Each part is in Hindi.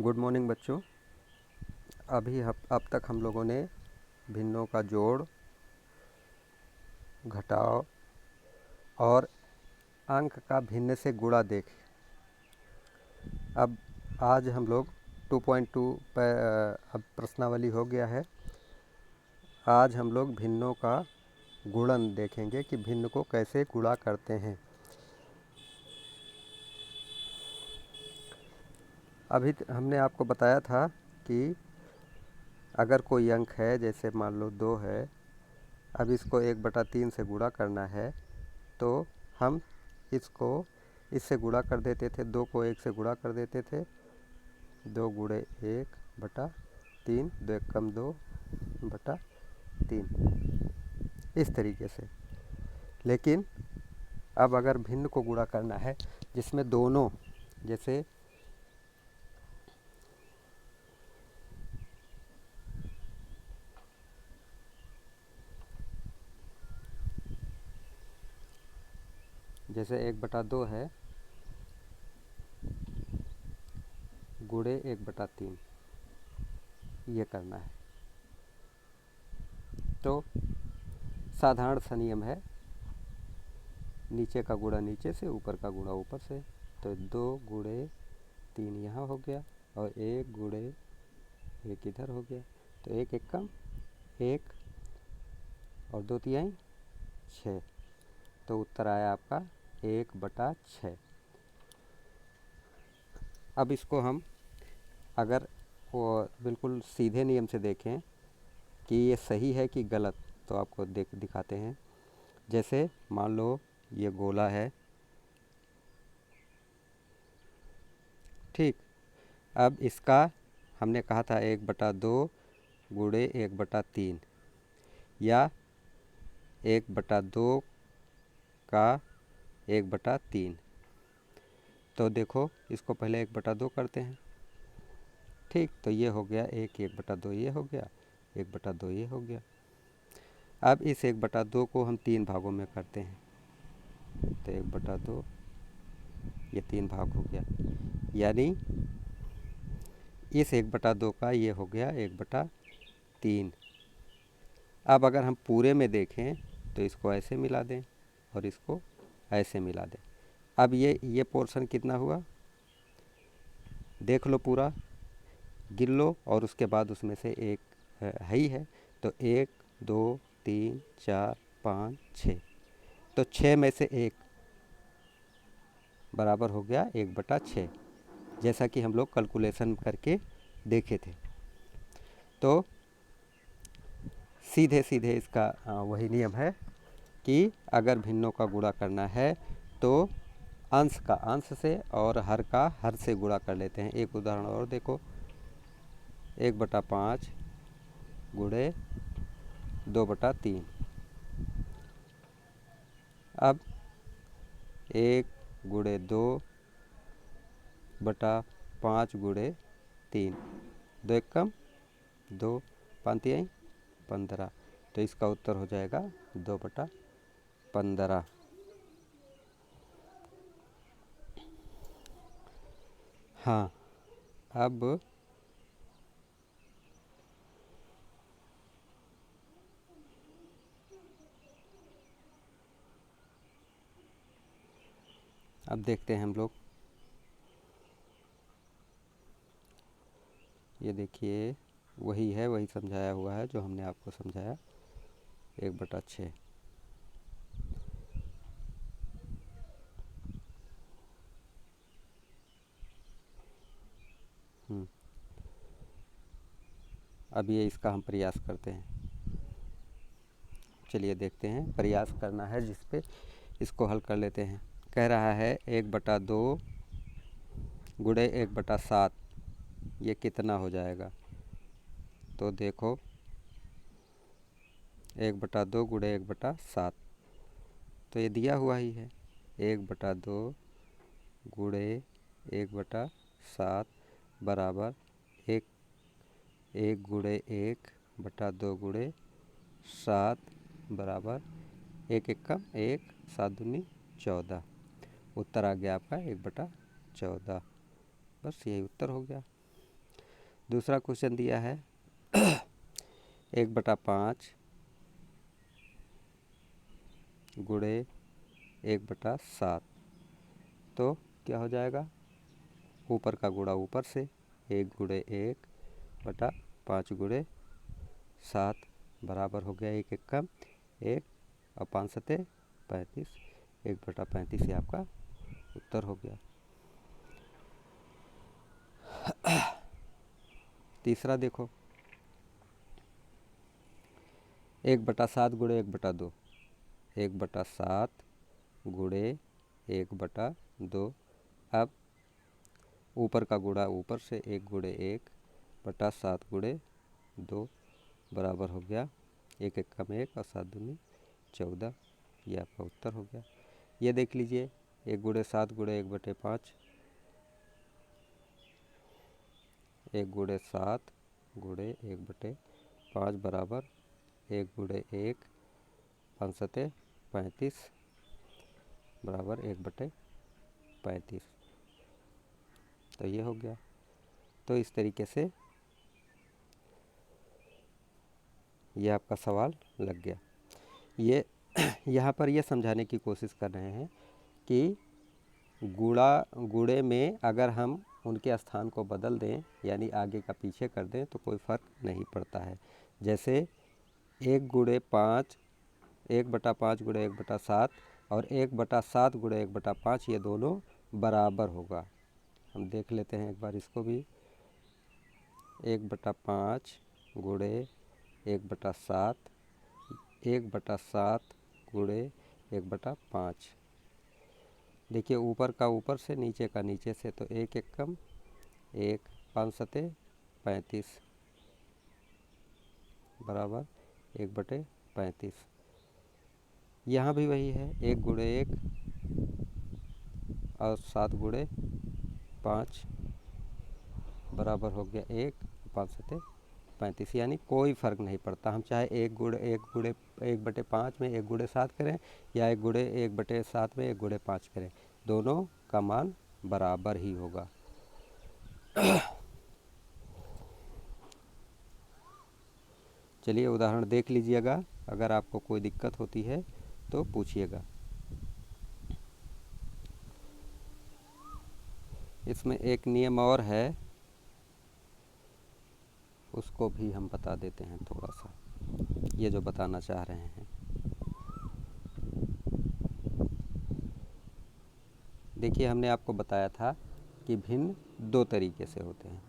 गुड मॉर्निंग बच्चों। अब तक हम लोगों ने भिन्नों का जोड़, घटाव और अंक का भिन्न से गुणा देखे। अब आज हम लोग 2.2 पर अब प्रश्नावली हो गया है। आज हम लोग भिन्नों का गुणन देखेंगे कि भिन्न को कैसे गुणा करते हैं। अभी हमने आपको बताया था कि अगर कोई अंक है, जैसे मान लो 2 है, अब इसको 1/3 से गुणा करना है तो हम इसको इससे गुणा कर देते थे। 2 को 1 से गुणा कर देते थे। 2 गुणे 1/3, 2 एकम 2/3, इस तरीके से। लेकिन अब अगर भिन्न को गुणा करना है जिसमें दोनों, जैसे जैसे 1/2 है गुणे 1/3, ये करना है तो साधारण सा नियम है, नीचे का गुणा नीचे से, ऊपर का गुणा ऊपर से। तो 2 गुणे 3 यहाँ हो गया और 1 गुणे 1 इधर हो गया। तो 1 एकम 1 और 2 तिहाई 6। तो उत्तर आया आपका 1/6। अब इसको हम अगर वो बिल्कुल सीधे नियम से देखें कि ये सही है कि गलत, तो आपको दिखाते हैं। जैसे मान लो ये गोला है, ठीक। अब इसका हमने कहा था 1/2 गुणे 1/3 या 1/2 का 1/3। तो देखो इसको पहले 1/2 करते हैं, ठीक। तो ये हो गया 1/2, ये हो गया 1/2, ये हो गया। अब इस 1/2 को हम 3 भागों में करते हैं। तो 1/2 ये 3 भाग हो गया, यानी इस 1/2 का ये हो गया 1/3। अब अगर हम पूरे में देखें तो इसको ऐसे मिला दें और इसको ऐसे मिला दें। अब ये पोर्शन कितना हुआ, देख लो, पूरा गिन लो और उसके बाद उसमें से एक है ही है। तो 1 2 3 4 5 6, तो 6 में से 1 बराबर हो गया 1/6, जैसा कि हम लोग कैलकुलेशन करके देखे थे। तो सीधे सीधे इसका वही नियम है कि अगर भिन्नों का गुणा करना है तो अंश का अंश से और हर का हर से गुणा कर लेते हैं। एक उदाहरण और देखो, 1/5 गुणे 2/3। अब 1 गुणे 2/5 गुणे 3, 2 एकम 2, 5 तिहाई 15। तो इसका उत्तर हो जाएगा 2/15। हाँ, अब देखते हैं हम लोग। ये देखिए वही है, वही समझाया हुआ है जो हमने आपको समझाया, 1/6। अब ये इसका हम प्रयास करते हैं। चलिए देखते हैं, प्रयास करना है जिस पे इसको हल कर लेते हैं। कह रहा है 1/2 गुणे 1/7, ये कितना हो जाएगा। तो देखो 1/2 गुणे 1/7, तो ये दिया हुआ ही है। 1/2 गुणे 1/7 बराबर 1 गुणे 1/2 गुणे 7 बराबर 1 एकम 1, 7 दूनी 14। उत्तर आ गया आपका 1/14। बस यही उत्तर हो गया। दूसरा क्वेश्चन दिया है 1/5 गुणे 1/7, तो क्या हो जाएगा, ऊपर का गुणा ऊपर से 1 गुणे 1/5 गुणे 7 बराबर हो गया 1 एकम 1 और 5 सते 35, 1/35 ये आपका उत्तर हो गया। तीसरा देखो 1/7 गुणे 1/2, 1/7 गुणे 1/2। अब ऊपर का गुणा ऊपर से 1 गुणे 1/7 गुणे 2 बराबर हो गया 1 एकम 1 और 7 दूनी 14, ये आपका उत्तर हो गया। ये देख लीजिए 1 गुणे 7 गुणे 1/5, 1 गुणे 7 गुणे 1/5 बराबर 1 गुणे 1 5 सते 35 बराबर 1/35, तो ये हो गया। तो इस तरीके से ये आपका सवाल लग गया। ये यहाँ पर ये समझाने की कोशिश कर रहे हैं कि गुणे में अगर हम उनके स्थान को बदल दें यानी आगे का पीछे कर दें तो कोई फ़र्क नहीं पड़ता है। जैसे 1 गुणे 5, 1/5 गुणे 1/7 और 1/7 गुणे 1/5 ये दोनों बराबर होगा। हम देख लेते हैं एक बार इसको भी, 1/5 गुणे 1/7, 1/7 गुणे 1/5। देखिए ऊपर का ऊपर से नीचे का नीचे से, तो 1 एकम 1 5 सते 35 बराबर 1/35। यहाँ भी वही है 1 गुणे 1 और 7 गुणे 5 बराबर हो गया 1 5 सते 35, यानी कोई फ़र्क नहीं पड़ता। हम चाहे 1 गुणे 1/5 में 1 गुणे 7 करें या 1 गुणे 1/7 में 1 गुणे 5 करें, दोनों का मान बराबर ही होगा। चलिए उदाहरण देख लीजिएगा, अगर आपको कोई दिक्कत होती है तो पूछिएगा। इसमें एक नियम और है, उसको भी हम बता देते हैं थोड़ा सा, ये जो बताना चाह रहे हैं। देखिए हमने आपको बताया था कि भिन्न दो तरीके से होते हैं,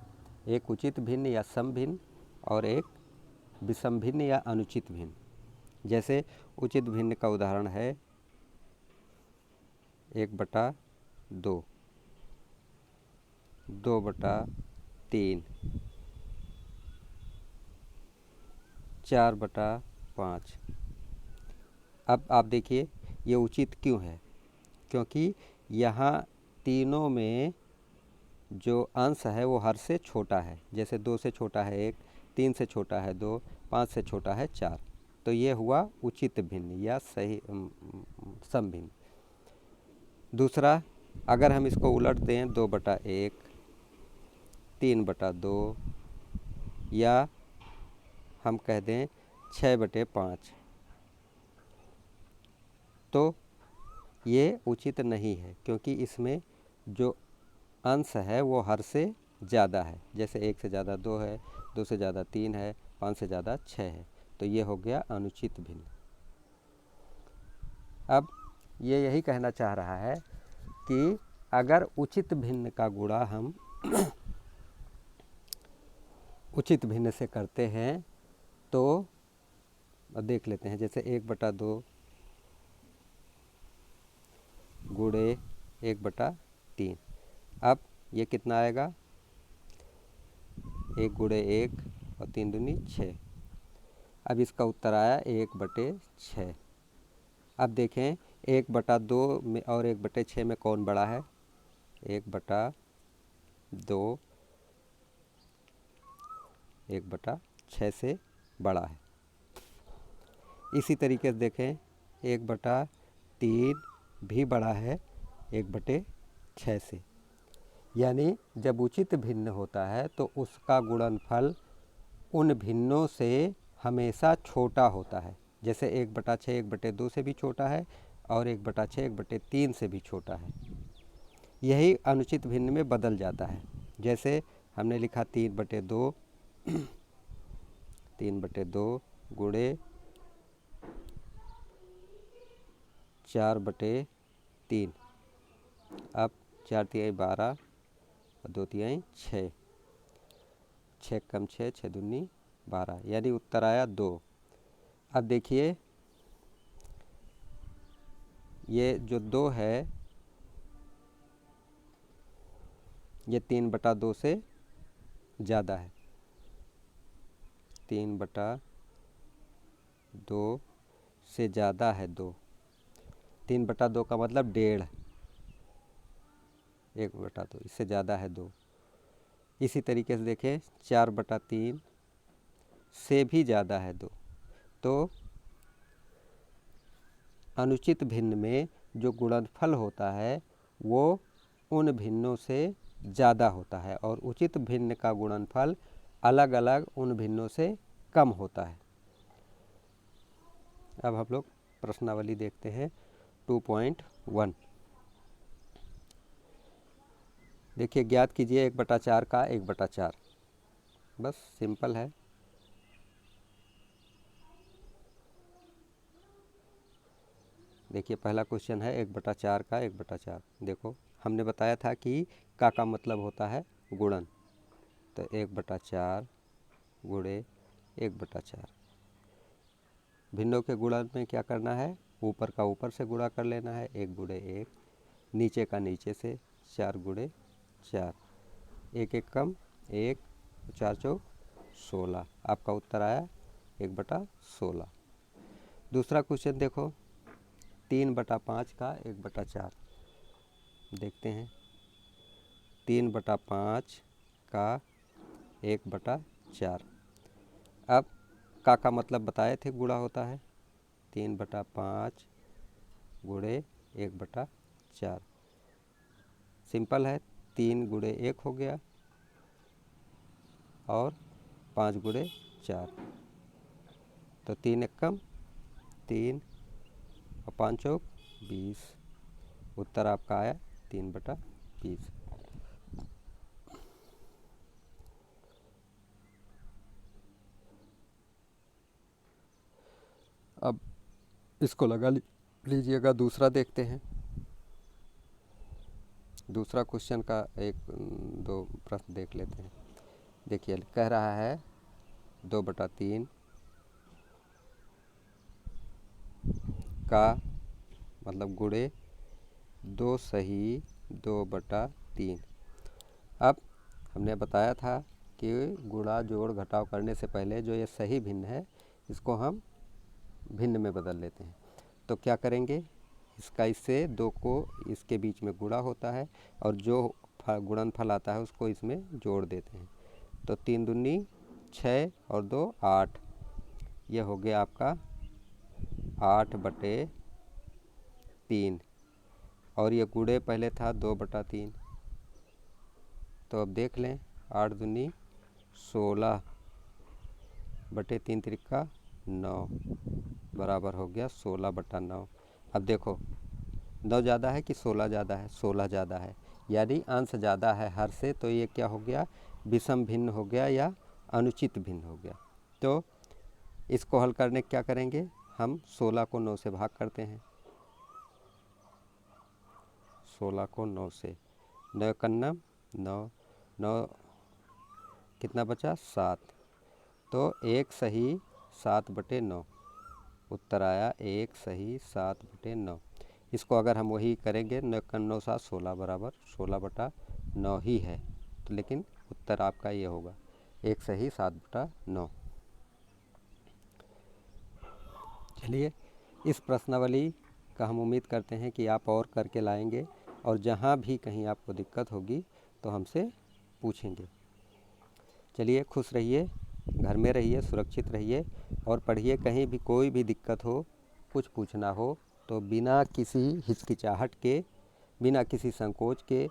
एक उचित भिन्न या सम भिन्न और एक विषम भिन्न या अनुचित भिन्न। जैसे उचित भिन्न का उदाहरण है 1/2, 2/3, 4/5। अब आप देखिए ये उचित क्यों है, क्योंकि यहाँ तीनों में जो अंश है वो हर से छोटा है। जैसे 2 से छोटा है 1, 3 से छोटा है 2, 5 से छोटा है 4, तो ये हुआ उचित भिन्न या सही सम भिन्न। दूसरा, अगर हम इसको उलट दें 2/1, 3/2 या हम कह दें 6/5, तो ये उचित नहीं है, क्योंकि इसमें जो अंश है वो हर से ज़्यादा है। जैसे 1 से ज़्यादा 2 है, 2 से ज़्यादा 3 है, 5 से ज़्यादा 6 है, तो ये हो गया अनुचित भिन्न। अब ये यही कहना चाह रहा है कि अगर उचित भिन्न का गुणा हम उचित भिन्न से करते हैं तो देख लेते हैं। जैसे 1/2 गुणे 1/3, अब ये कितना आएगा, 1 गुणे 1 और 3 दूनी 6। अब इसका उत्तर आया 1/6। अब देखें 1/2 में और 1/6 में कौन बड़ा है, 1/2 1/6 से बड़ा है। इसी तरीके से देखें 1/3 भी बड़ा है 1/6 से। यानी जब उचित भिन्न होता है तो उसका गुणनफल उन भिन्नों से हमेशा छोटा होता है। जैसे 1/6 1/2 से भी छोटा है और 1/6 1/3 से भी छोटा है। यही अनुचित भिन्न में बदल जाता है। जैसे हमने लिखा 3/2 3/2 गुणे 4/3। अब 4×3 12 और 2×3 6, 6 कम 6 6 दूनी 12, यानी उत्तर आया 2। अब देखिए ये जो 2 है ये 3/2 से ज़्यादा है। 3/2 से ज़्यादा है 2। 3/2 का मतलब 1.5, 1/2 इससे ज़्यादा है 2। इसी तरीके से देखें 4/3 से भी ज़्यादा है 2। तो अनुचित भिन्न में जो गुणनफल होता है वो उन भिन्नों से ज़्यादा होता है और उचित भिन्न का गुणनफल अलग अलग उन भिन्नों से कम होता है। अब हम लोग प्रश्नावली देखते हैं 2.1। देखिए ज्ञात कीजिए 1/4 का 1/4। बस सिंपल है। देखिए पहला क्वेश्चन है 1/4 का 1/4। देखो हमने बताया था कि का मतलब होता है गुणन। तो 1/4 गुणे 1/4। भिन्नों के गुणन में क्या करना है, ऊपर का ऊपर से गुणा कर लेना है, 1 गुणे 1, नीचे का नीचे से 4 गुणे 4, 1 1 कम 1, 4 चौक 16। आपका उत्तर आया 1/16। दूसरा क्वेश्चन देखो 3/5 का 1/4। देखते हैं 3/5 का 1/4। अब का मतलब बताए थे गुणा होता है। 3/5 गुणे 1/4 सिंपल है। 3 गुणे 1 हो गया और 5 गुणे 4, तो 3 1 कम 3 और 5 चौक 20। उत्तर आपका आया 3/20। अब इसको लगा लीजिएगा। दूसरा देखते हैं। दूसरा क्वेश्चन का एक दो प्रश्न देख लेते हैं। देखिए कह रहा है 2/3 का मतलब गुणे 2 सही 2/3। अब हमने बताया था कि गुणा जोड़ घटाव करने से पहले जो ये सही भिन्न है इसको हम भिन्न में बदल लेते हैं। तो क्या करेंगे, इसका इससे 2 को इसके बीच में गुणा होता है और जो गुणनफल आता है उसको इसमें जोड़ देते हैं। तो 3 दूनी 6 और 2 8, ये हो गया आपका 8/3 और ये गुणे पहले था 2/3। तो अब देख लें 8 दूनी 16 बटे 3 त्रिका 9 बराबर हो गया 16/9। अब देखो 9 ज़्यादा है कि 16 ज़्यादा है, 16 ज़्यादा है, यानी अंश ज़्यादा है हर से। तो ये क्या हो गया, विषम भिन्न हो गया या अनुचित भिन्न हो गया। तो इसको हल करने क्या करेंगे, हम 16 को 9 से भाग करते हैं। 16 को 9 से, 9 कन्नम 9, 9 कितना बचा 7, तो 1 सही 7/9। उत्तर आया 1 सही 7/9। इसको अगर हम वही करेंगे 9 9 7 16 बराबर 16/9 ही है। तो लेकिन उत्तर आपका ये होगा 1 सही 7/9। चलिए इस प्रश्नावली का हम उम्मीद करते हैं कि आप और करके लाएंगे और जहाँ भी कहीं आपको दिक्कत होगी तो हमसे पूछेंगे। चलिए खुश रहिए, घर में रहिए, सुरक्षित रहिए और पढ़िए। कहीं भी कोई भी दिक्कत हो, कुछ पूछना हो तो बिना किसी हिचकिचाहट के, बिना किसी संकोच के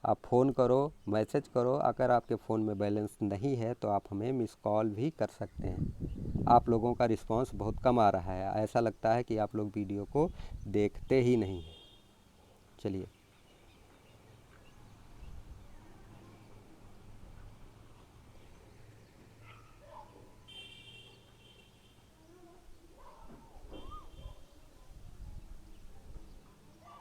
आप फ़ोन करो, मैसेज करो। अगर आपके फ़ोन में बैलेंस नहीं है तो आप हमें मिस कॉल भी कर सकते हैं। आप लोगों का रिस्पांस बहुत कम आ रहा है, ऐसा लगता है कि आप लोग वीडियो को देखते ही नहीं हैं। चलिए।